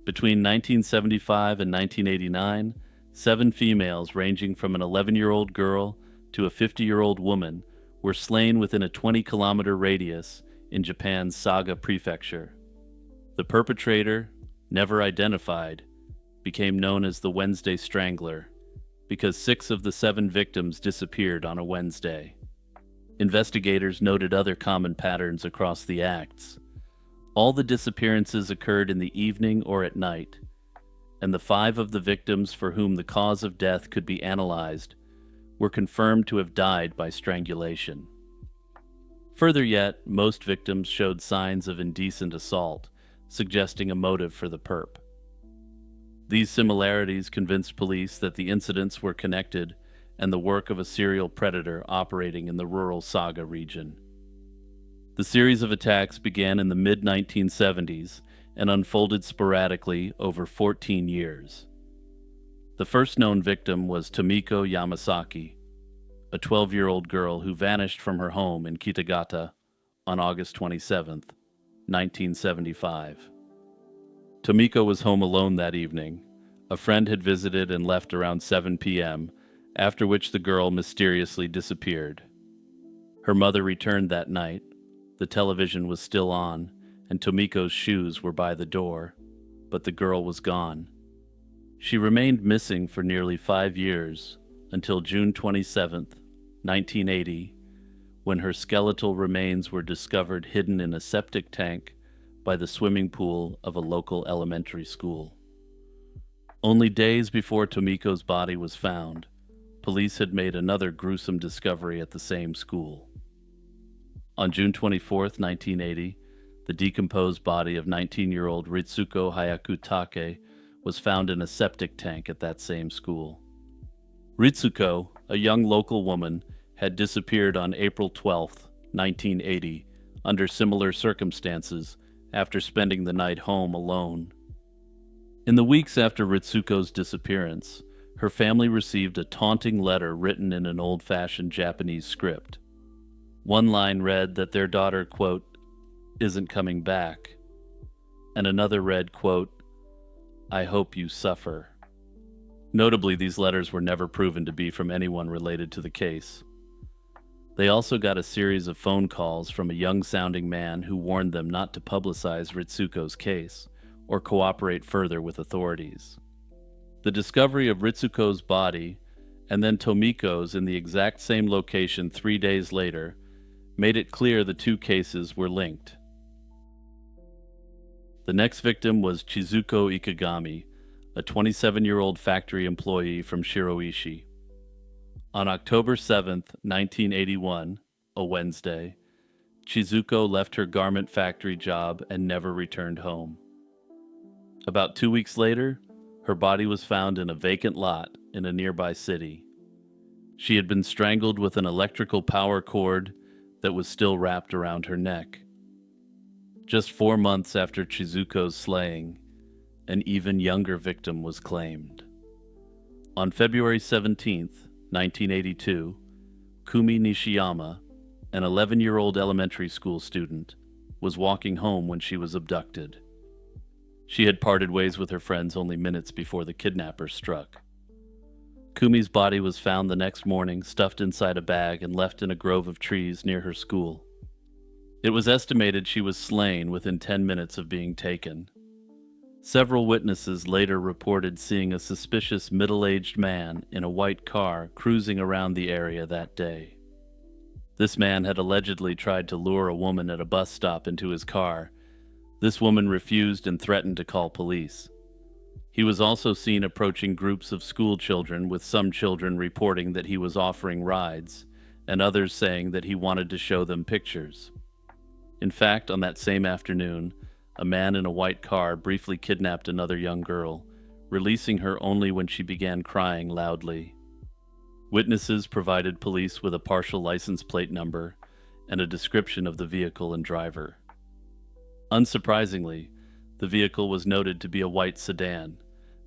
Between 1975 and 1989, 7 females ranging from an 11-year-old girl to a 50-year-old woman were slain within a 20-kilometer radius in Japan's Saga Prefecture. The perpetrator, never identified, became known as the Wednesday Strangler because 6 of the 7 victims disappeared on a Wednesday. Investigators noted other common patterns across the acts. All the disappearances occurred in the evening or at night, and the 5 of the victims for whom the cause of death could be analyzed were confirmed to have died by strangulation. Further yet, most victims showed signs of indecent assault, suggesting a motive for the perp. These similarities convinced police that the incidents were connected and the work of a serial predator operating in the rural Saga region. The series of attacks began in the mid-1970s and unfolded sporadically over 14 years. The first known victim was Tomiko Yamasaki, a 12-year-old girl who vanished from her home in Kitagata on August 27, 1975. Tomiko was home alone that evening. A friend had visited and left around 7 p.m., after which the girl mysteriously disappeared. Her mother returned that night. The television was still on, and Tomiko's shoes were by the door, but the girl was gone. She remained missing for nearly 5 years, until June 27, 1980, when her skeletal remains were discovered hidden in a septic tank by the swimming pool of a local elementary school. Only days before Tomiko's body was found, police had made another gruesome discovery at the same school. On June 24, 1980, the decomposed body of 19-year-old Ritsuko Hayakutake was found in a septic tank at that same school. Ritsuko, a young local woman, had disappeared on April 12, 1980, under similar circumstances after spending the night home alone. In the weeks after Ritsuko's disappearance, her family received a taunting letter written in an old-fashioned Japanese script. One line read that their daughter, quote, "isn't coming back," and another read, quote, "I hope you suffer." Notably, these letters were never proven to be from anyone related to the case. They also got a series of phone calls from a young-sounding man who warned them not to publicize Ritsuko's case or cooperate further with authorities. The discovery of Ritsuko's body and then Tomiko's in the exact same location 3 days later made it clear the two cases were linked. The next victim was Chizuko Ikegami, a 27-year-old factory employee from Shiroishi. On October 7, 1981, a Wednesday, Chizuko left her garment factory job and never returned home. About 2 weeks later, her body was found in a vacant lot in a nearby city. She had been strangled with an electrical power cord that was still wrapped around her neck. Just 4 months after Chizuko's slaying, an even younger victim was claimed. On February 17, 1982, Kumi Nishiyama, an 11-year-old elementary school student, was walking home when she was abducted. She had parted ways with her friends only minutes before the kidnappers struck. Kumi's body was found the next morning, stuffed inside a bag and left in a grove of trees near her school. It was estimated she was slain within 10 minutes of being taken. Several witnesses later reported seeing a suspicious middle-aged man in a white car cruising around the area that day. This man had allegedly tried to lure a woman at a bus stop into his car. This woman refused and threatened to call police. He was also seen approaching groups of school children, with some children reporting that he was offering rides, and others saying that he wanted to show them pictures. In fact, on that same afternoon, a man in a white car briefly kidnapped another young girl, releasing her only when she began crying loudly. Witnesses provided police with a partial license plate number and a description of the vehicle and driver. Unsurprisingly, the vehicle was noted to be a white sedan,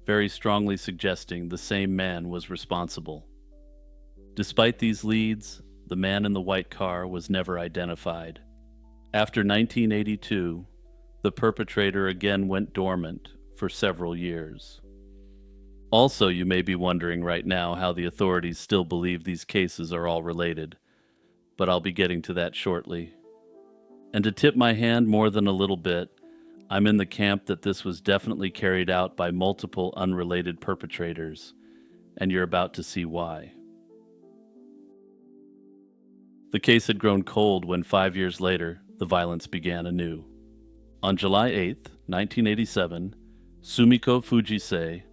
very strongly suggesting the same man was responsible. Despite these leads, the man in the white car was never identified. After 1982, the perpetrator again went dormant for several years. Also, you may be wondering right now how the authorities still believe these cases are all related, but I'll be getting to that shortly. And to tip my hand more than a little bit, I'm in the camp that this was definitely carried out by multiple unrelated perpetrators, and you're about to see why. The case had grown cold when 5 years later, the violence began anew. On July 8, 1987, Sumiko Fujise,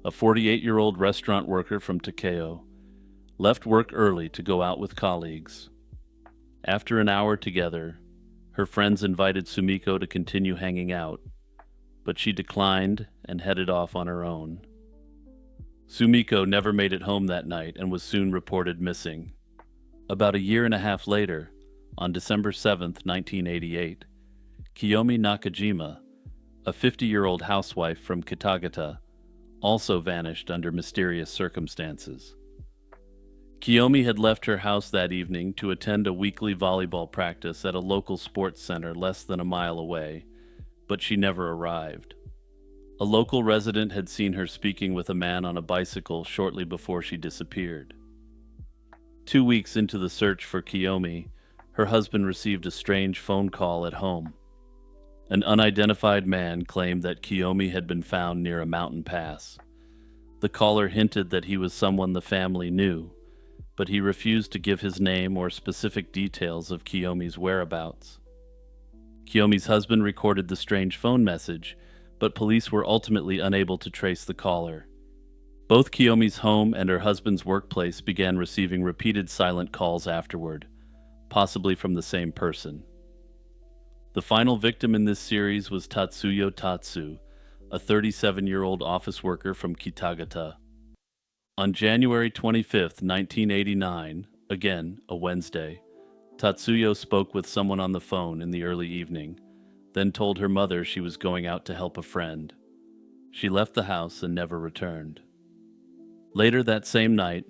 a 48-year-old restaurant worker from Takeo, left work early to go out with colleagues. After an hour together, her friends invited Sumiko to continue hanging out, but she declined and headed off on her own. Sumiko never made it home that night and was soon reported missing. About a year and a half later, on December 7, 1988, Kiyomi Nakajima, a 50-year-old housewife from Kitagata, also vanished under mysterious circumstances. Kiyomi had left her house that evening to attend a weekly volleyball practice at a local sports center less than a mile away, but she never arrived. A local resident had seen her speaking with a man on a bicycle shortly before she disappeared. 2 weeks into the search for Kiyomi, her husband received a strange phone call at home. An unidentified man claimed that Kiyomi had been found near a mountain pass. The caller hinted that he was someone the family knew, but he refused to give his name or specific details of Kiyomi's whereabouts. Kiyomi's husband recorded the strange phone message, but police were ultimately unable to trace the caller. Both Kiyomi's home and her husband's workplace began receiving repeated silent calls afterward, possibly from the same person. The final victim in this series was Tatsuyo Tatsu, a 37-year-old office worker from Kitagata. On January 25, 1989, again a Wednesday, Tatsuyo spoke with someone on the phone in the early evening, then told her mother she was going out to help a friend. She left the house and never returned. Later that same night,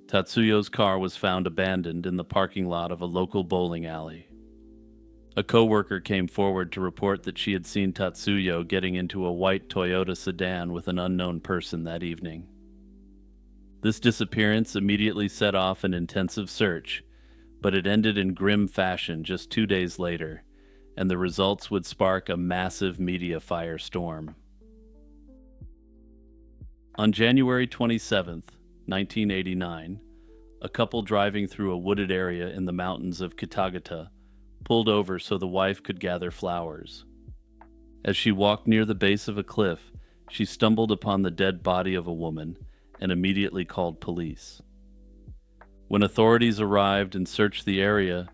Tatsuyo's car was found abandoned in the parking lot of a local bowling alley. A co-worker came forward to report that she had seen Tatsuyo getting into a white Toyota sedan with an unknown person that evening. This disappearance immediately set off an intensive search, but it ended in grim fashion just 2 days later, and the results would spark a massive media firestorm. On January 27, 1989, a couple driving through a wooded area in the mountains of Kitagata pulled over so the wife could gather flowers. As she walked near the base of a cliff, she stumbled upon the dead body of a woman and immediately called police. When authorities arrived and searched the area,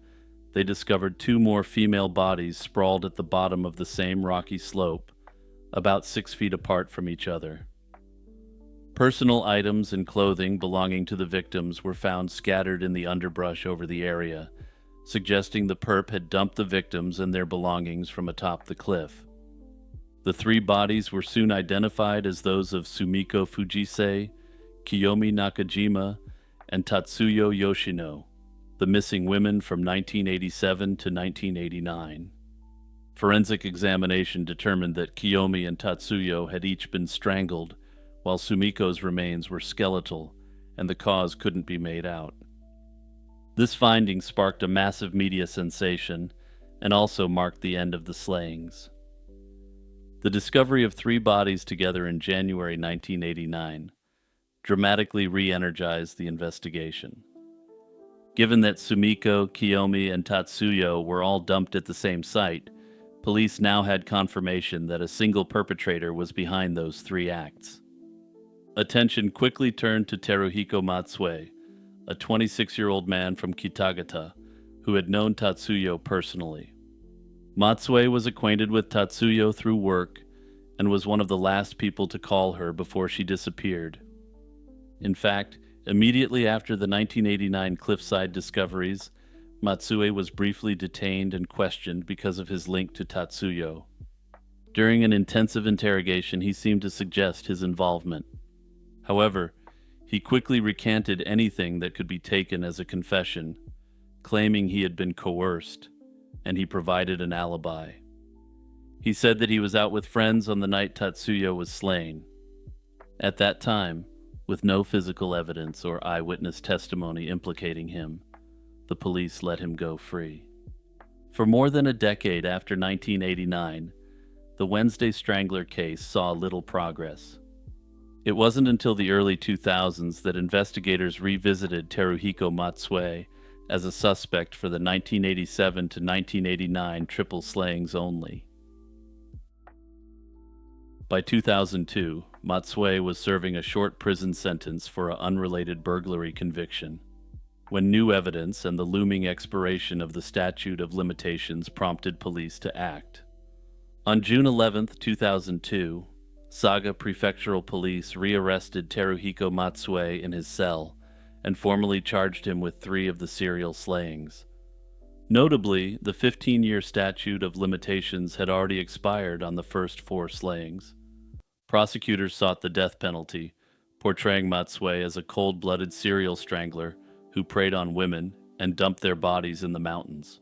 they discovered 2 more female bodies sprawled at the bottom of the same rocky slope, about 6 feet apart from each other. Personal items and clothing belonging to the victims were found scattered in the underbrush over the area, suggesting the perp had dumped the victims and their belongings from atop the cliff. The 3 bodies were soon identified as those of Sumiko Fujise, Kiyomi Nakajima, and Tatsuyo Yoshino, the missing women from 1987 to 1989. Forensic examination determined that Kiyomi and Tatsuyo had each been strangled, while Sumiko's remains were skeletal, and the cause couldn't be made out. This finding sparked a massive media sensation, and also marked the end of the slayings. The discovery of 3 bodies together in January 1989 dramatically re-energized the investigation. Given that Sumiko, Kiyomi, and Tatsuyo were all dumped at the same site, police now had confirmation that a single perpetrator was behind those 3 acts. Attention quickly turned to Teruhiko Matsue, a 26-year-old man from Kitagata, who had known Tatsuyo personally. Matsue was acquainted with Tatsuyo through work and was one of the last people to call her before she disappeared. In fact, immediately after the 1989 cliffside discoveries, Matsue was briefly detained and questioned because of his link to Tatsuyo. During an intensive interrogation, he seemed to suggest his involvement. However, he quickly recanted anything that could be taken as a confession, claiming he had been coerced, and he provided an alibi. He said that he was out with friends on the night Tatsuya was slain. At that time, with no physical evidence or eyewitness testimony implicating him, the police let him go free. For more than a decade after 1989, the Wednesday Strangler case saw little progress. It wasn't until the early 2000s that investigators revisited Teruhiko Matsue as a suspect for the 1987 to 1989 triple slayings only. By 2002, Matsue was serving a short prison sentence for an unrelated burglary conviction, when new evidence and the looming expiration of the statute of limitations prompted police to act. On June 11, 2002, Saga Prefectural Police rearrested Teruhiko Matsue in his cell and formally charged him with 3 of the serial slayings. Notably, the 15-year statute of limitations had already expired on the first 4 slayings. Prosecutors sought the death penalty, portraying Matsue as a cold-blooded serial strangler who preyed on women and dumped their bodies in the mountains.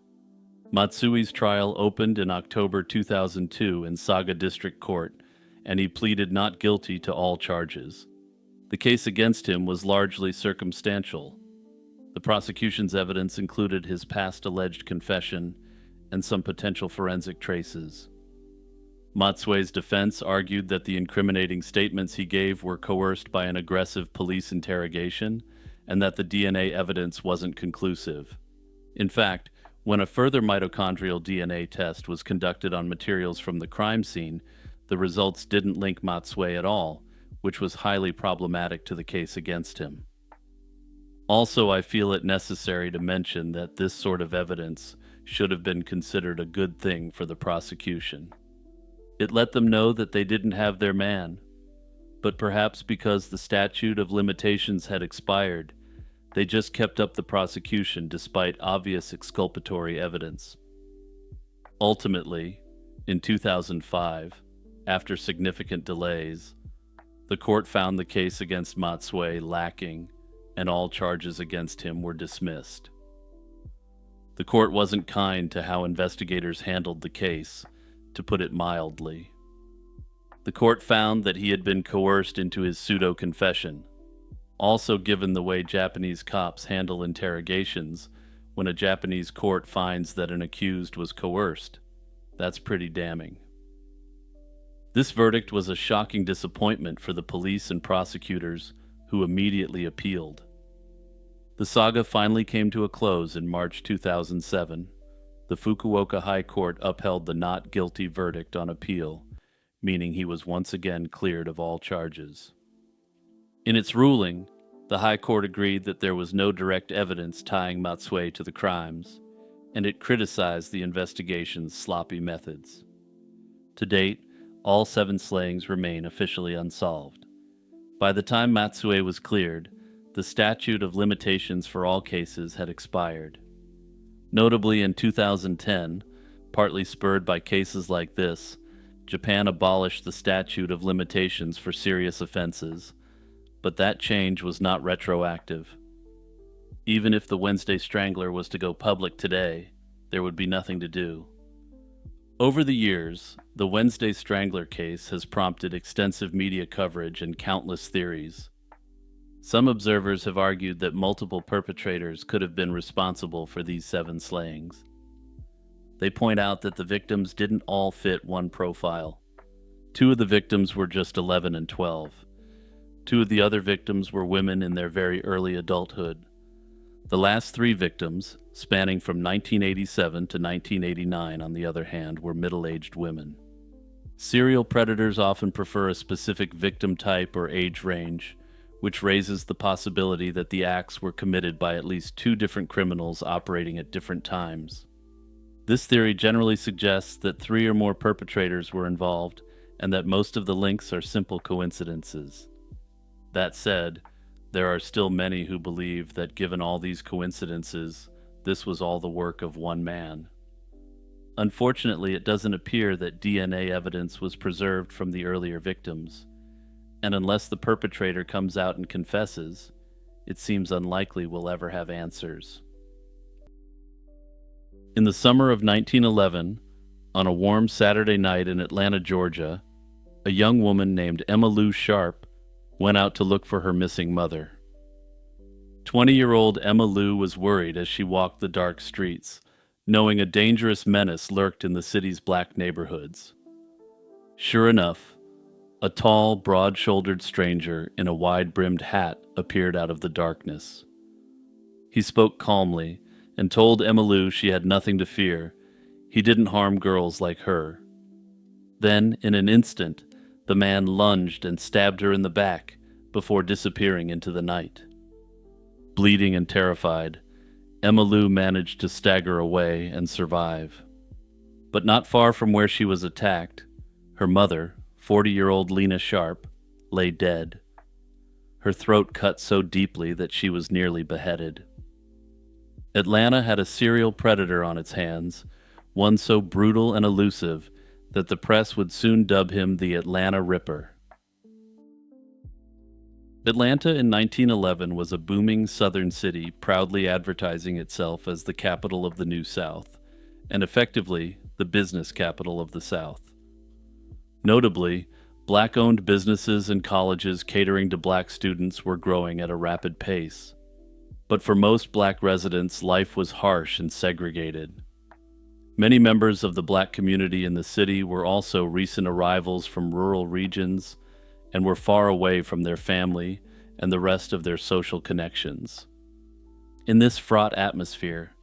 Matsue's trial opened in October 2002 in Saga District Court, and he pleaded not guilty to all charges. The case against him was largely circumstantial. The prosecution's evidence included his past alleged confession and some potential forensic traces. Matsue's defense argued that the incriminating statements he gave were coerced by an aggressive police interrogation and that the DNA evidence wasn't conclusive. In fact, when a further mitochondrial DNA test was conducted on materials from the crime scene, the results didn't link Matsue at all, which was highly problematic to the case against him. Also, I feel it necessary to mention that this sort of evidence should have been considered a good thing for the prosecution. It let them know that they didn't have their man, but perhaps because the statute of limitations had expired, they just kept up the prosecution despite obvious exculpatory evidence. Ultimately, in 2005, after significant delays, the court found the case against Matsue lacking, and all charges against him were dismissed. The court wasn't kind to how investigators handled the case, to put it mildly. The court found that he had been coerced into his pseudo-confession. Also, given the way Japanese cops handle interrogations, when a Japanese court finds that an accused was coerced, that's pretty damning. This verdict was a shocking disappointment for the police and prosecutors, who immediately appealed. The saga finally came to a close in March 2007. The Fukuoka High Court upheld the not guilty verdict on appeal, meaning he was once again cleared of all charges. In its ruling, the High Court agreed that there was no direct evidence tying Matsue to the crimes, and it criticized the investigation's sloppy methods. To date, all 7 slayings remain officially unsolved. By the time Matsue was cleared, the statute of limitations for all cases had expired. Notably, in 2010, partly spurred by cases like this, Japan abolished the statute of limitations for serious offenses, but that change was not retroactive. Even if the Wednesday Strangler was to go public today, there would be nothing to do. Over the years, the Wednesday Strangler case has prompted extensive media coverage and countless theories. Some observers have argued that multiple perpetrators could have been responsible for these 7 slayings. They point out that the victims didn't all fit one profile. 2 of the victims were just 11 and 12. 2 of the other victims were women in their very early adulthood. The last 3 victims, spanning from 1987 to 1989, on the other hand, were middle-aged women. Serial predators often prefer a specific victim type or age range, which raises the possibility that the acts were committed by at least 2 different criminals operating at different times. This theory generally suggests that 3 or more perpetrators were involved, and that most of the links are simple coincidences. That said, there are still many who believe that given all these coincidences, this was all the work of one man. Unfortunately, it doesn't appear that DNA evidence was preserved from the earlier victims, and unless the perpetrator comes out and confesses, it seems unlikely we'll ever have answers. In the summer of 1911, On a warm Saturday night in Atlanta, Georgia, a young woman named Emma Lou Sharp went out to look for her missing mother. 20-year-old Emma Lou was worried as she walked the dark streets, knowing a dangerous menace lurked in the city's black neighborhoods. Sure enough, a tall, broad-shouldered stranger in a wide-brimmed hat appeared out of the darkness. He spoke calmly and told Emma Lou she had nothing to fear. He didn't harm girls like her. Then, in an instant, the man lunged and stabbed her in the back before disappearing into the night. Bleeding and terrified, Emma Lou managed to stagger away and survive. But not far from where she was attacked, her mother, 40-year-old Lena Sharp, lay dead. Her throat cut so deeply that she was nearly beheaded. Atlanta had a serial predator on its hands, one so brutal and elusive that the press would soon dub him the Atlanta Ripper. Atlanta in 1911 was a booming southern city proudly advertising itself as the capital of the New South, and effectively the business capital of the South. Notably, black-owned businesses and colleges catering to black students were growing at a rapid pace. But for most black residents, life was harsh and segregated. Many members of the black community in the city were also recent arrivals from rural regions and were far away from their family and the rest of their social connections. In this fraught atmosphere,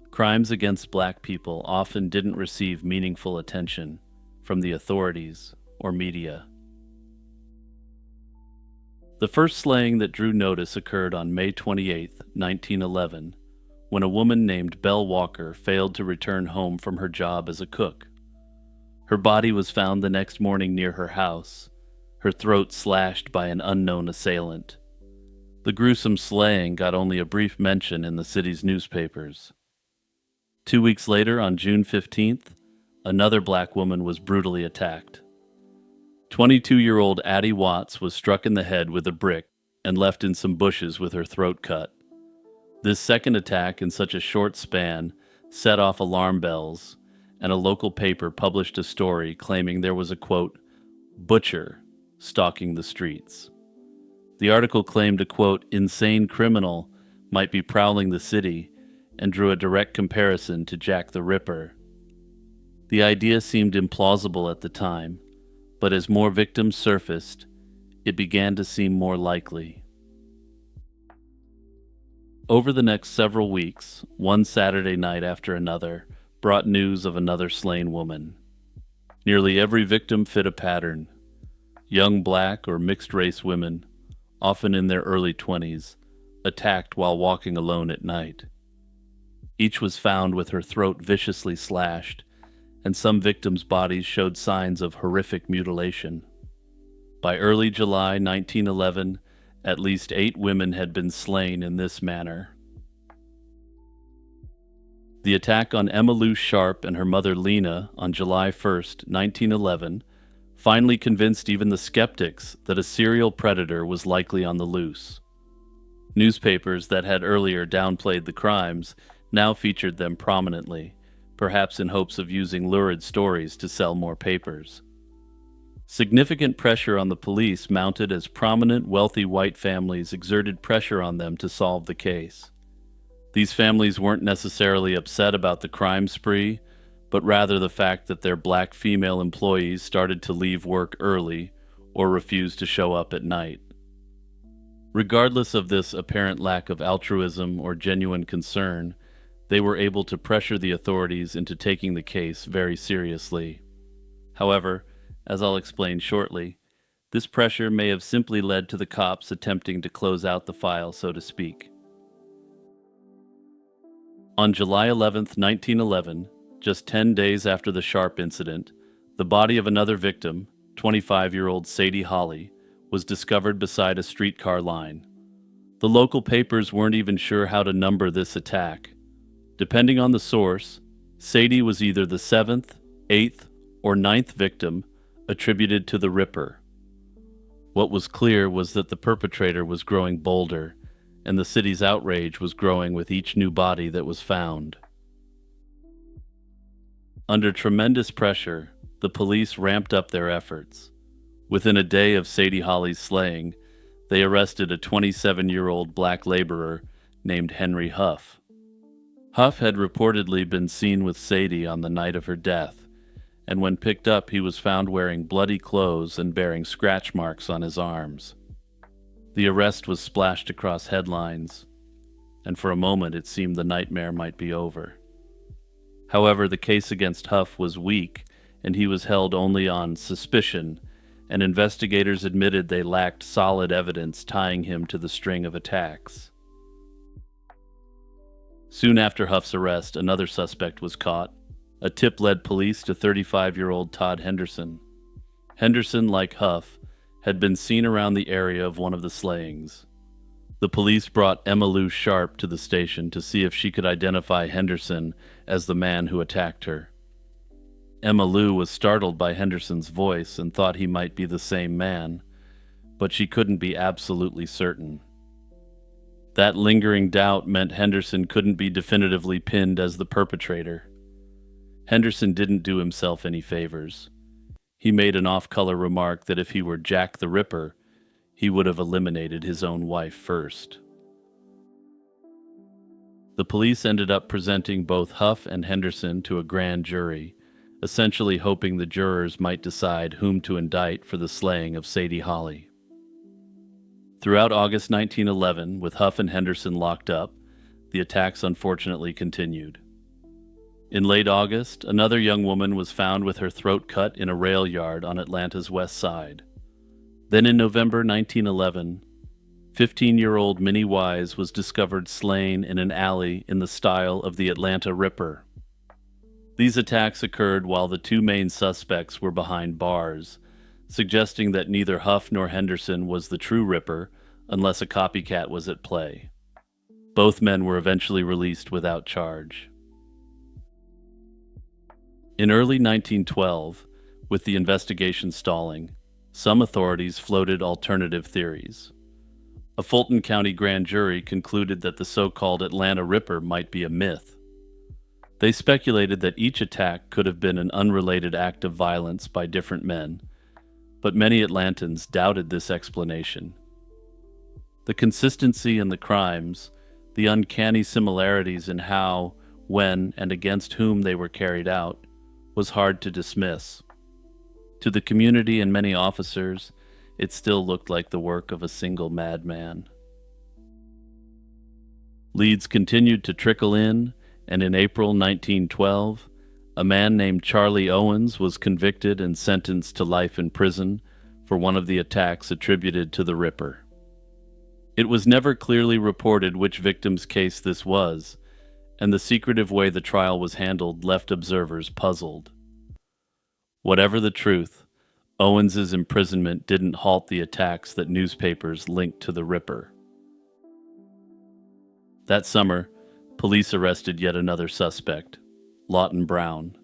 crimes against black people often didn't receive meaningful attention from the authorities or media. The first slaying that drew notice occurred on May 28, 1911, when a woman named Belle Walker failed to return home from her job as a cook. Her body was found the next morning near her house, her throat slashed by an unknown assailant. The gruesome slaying got only a brief mention in the city's newspapers. 2 weeks later, on June 15th, another black woman was brutally attacked. 22-year-old Addie Watts was struck in the head with a brick and left in some bushes with her throat cut. This second attack in such a short span set off alarm bells, and a local paper published a story claiming there was a, quote, butcher stalking the streets. The article claimed a, quote, insane criminal might be prowling the city and drew a direct comparison to Jack the Ripper. The idea seemed implausible at the time, but as more victims surfaced, it began to seem more likely. Over the next several weeks, one Saturday night after another brought news of another slain woman. Nearly every victim fit a pattern. Young black or mixed-race women, often in their early 20s, attacked while walking alone at night. Each was found with her throat viciously slashed, and some victims' bodies showed signs of horrific mutilation. By early July 1911, at least 8 women had been slain in this manner. The attack on Emma Lou Sharp and her mother Lena on July 1st, 1911, finally convinced even the skeptics that a serial predator was likely on the loose. Newspapers that had earlier downplayed the crimes now featured them prominently, perhaps in hopes of using lurid stories to sell more papers. Significant pressure on the police mounted as prominent, wealthy white families exerted pressure on them to solve the case. These families weren't necessarily upset about the crime spree, but rather the fact that their black female employees started to leave work early or refused to show up at night. Regardless of this apparent lack of altruism or genuine concern, they were able to pressure the authorities into taking the case very seriously. However, as I'll explain shortly, this pressure may have simply led to the cops attempting to close out the file, so to speak. On July 11, 1911, just 10 days after the Sharp incident, the body of another victim, 25-year-old Sadie Holly, was discovered beside a streetcar line. The local papers weren't even sure how to number this attack. Depending on the source, Sadie was either the 7th, 8th, or 9th victim attributed to the Ripper. What was clear was that the perpetrator was growing bolder, and the city's outrage was growing with each new body that was found. Under tremendous pressure, the police ramped up their efforts. Within a day of Sadie Holly's slaying, they arrested a 27-year-old black laborer named Henry Huff. Huff had reportedly been seen with Sadie on the night of her death, and when picked up he was found wearing bloody clothes and bearing scratch marks on his arms. The arrest was splashed across headlines, and for a moment it seemed the nightmare might be over. However, the case against Huff was weak, and he was held only on suspicion, and investigators admitted they lacked solid evidence tying him to the string of attacks. Soon after Huff's arrest, another suspect was caught. A tip led police to 35-year-old Todd Henderson. Henderson, like Huff, had been seen around the area of one of the slayings. The police brought Emma Lou Sharp to the station to see if she could identify Henderson as the man who attacked her. Emma Lou was startled by Henderson's voice and thought he might be the same man, but she couldn't be absolutely certain. That lingering doubt meant Henderson couldn't be definitively pinned as the perpetrator. Henderson didn't do himself any favors. He made an off-color remark that if he were Jack the Ripper, he would have eliminated his own wife first. The police ended up presenting both Huff and Henderson to a grand jury, essentially hoping the jurors might decide whom to indict for the slaying of Sadie Holly. Throughout August 1911, with Huff and Henderson locked up, the attacks unfortunately continued. In late August, another young woman was found with her throat cut in a rail yard on Atlanta's west side. Then in November 1911, 15-year-old Minnie Wise was discovered slain in an alley in the style of the Atlanta Ripper. These attacks occurred while the two main suspects were behind bars, suggesting that neither Huff nor Henderson was the true Ripper unless a copycat was at play. Both men were eventually released without charge. In early 1912, with the investigation stalling, some authorities floated alternative theories. A Fulton County grand jury concluded that the so-called Atlanta Ripper might be a myth. They speculated that each attack could have been an unrelated act of violence by different men, but many Atlantans doubted this explanation. The consistency in the crimes, the uncanny similarities in how, when, and against whom they were carried out, was hard to dismiss. To the community and many officers, it still looked like the work of a single madman. Leads continued to trickle in, and in April 1912, a man named Charlie Owens was convicted and sentenced to life in prison for one of the attacks attributed to the Ripper. It was never clearly reported which victim's case this was, and the secretive way the trial was handled left observers puzzled. Whatever the truth, Owens's imprisonment didn't halt the attacks that newspapers linked to the Ripper. That summer, police arrested yet another suspect, Lawton Brown.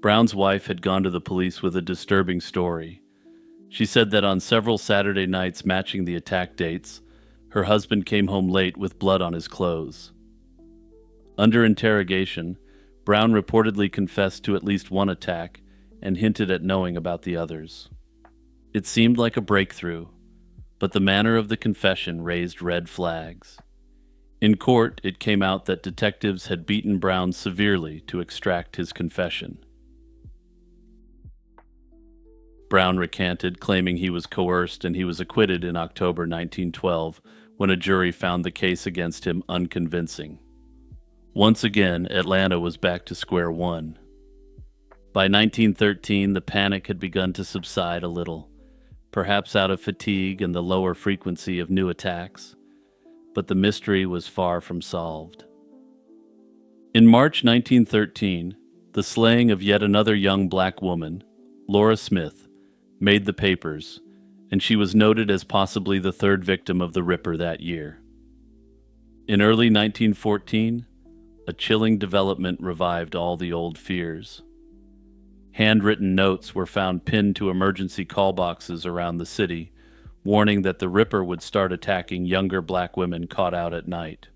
Brown's wife had gone to the police with a disturbing story. She said that on several Saturday nights matching the attack dates, her husband came home late with blood on his clothes. Under interrogation, Brown reportedly confessed to at least one attack and hinted at knowing about the others. It seemed like a breakthrough, but the manner of the confession raised red flags. In court, it came out that detectives had beaten Brown severely to extract his confession. Brown recanted, claiming he was coerced, and he was acquitted in October 1912 when a jury found the case against him unconvincing. Once again, Atlanta was back to square one. By 1913, the panic had begun to subside a little, perhaps out of fatigue and the lower frequency of new attacks, but the mystery was far from solved. In March 1913, the slaying of yet another young black woman, Laura Smith, made the papers, and she was noted as possibly the third victim of the Ripper that year. In early 1914, a chilling development revived all the old fears. Handwritten notes were found pinned to emergency call boxes around the city, warning that the Ripper would start attacking younger black women caught out at night.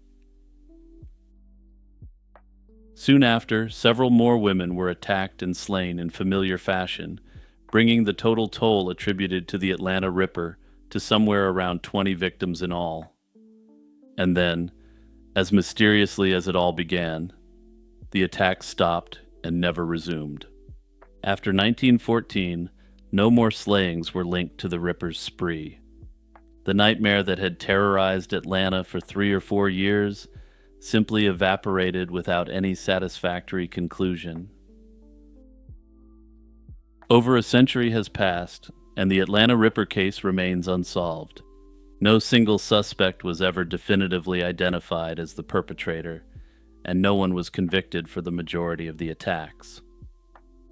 Soon after, several more women were attacked and slain in familiar fashion, bringing the total toll attributed to the Atlanta Ripper to somewhere around 20 victims in all. And then, as mysteriously as it all began, the attack stopped and never resumed. After 1914, no more slayings were linked to the Ripper's spree. The nightmare that had terrorized Atlanta for 3 or 4 years simply evaporated without any satisfactory conclusion. Over a century has passed, and the Atlanta Ripper case remains unsolved. No single suspect was ever definitively identified as the perpetrator, and no one was convicted for the majority of the attacks.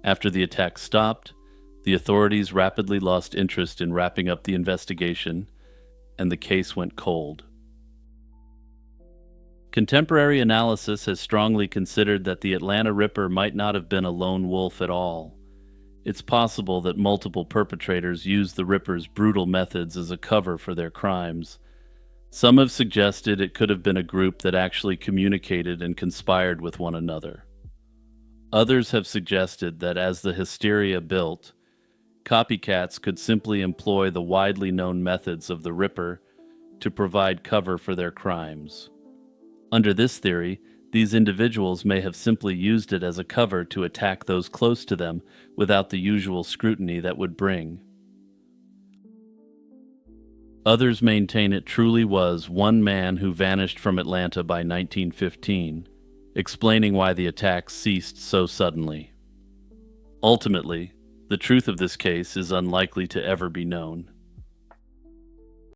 After the attack stopped, the authorities rapidly lost interest in wrapping up the investigation, and the case went cold. Contemporary analysis has strongly considered that the Atlanta Ripper might not have been a lone wolf at all. It's possible that multiple perpetrators used the Ripper's brutal methods as a cover for their crimes. Some have suggested it could have been a group that actually communicated and conspired with one another. Others have suggested that as the hysteria built, copycats could simply employ the widely known methods of the Ripper to provide cover for their crimes. Under this theory, these individuals may have simply used it as a cover to attack those close to them without the usual scrutiny that would bring. Others maintain it truly was one man who vanished from Atlanta by 1915, explaining why the attacks ceased so suddenly. Ultimately, the truth of this case is unlikely to ever be known.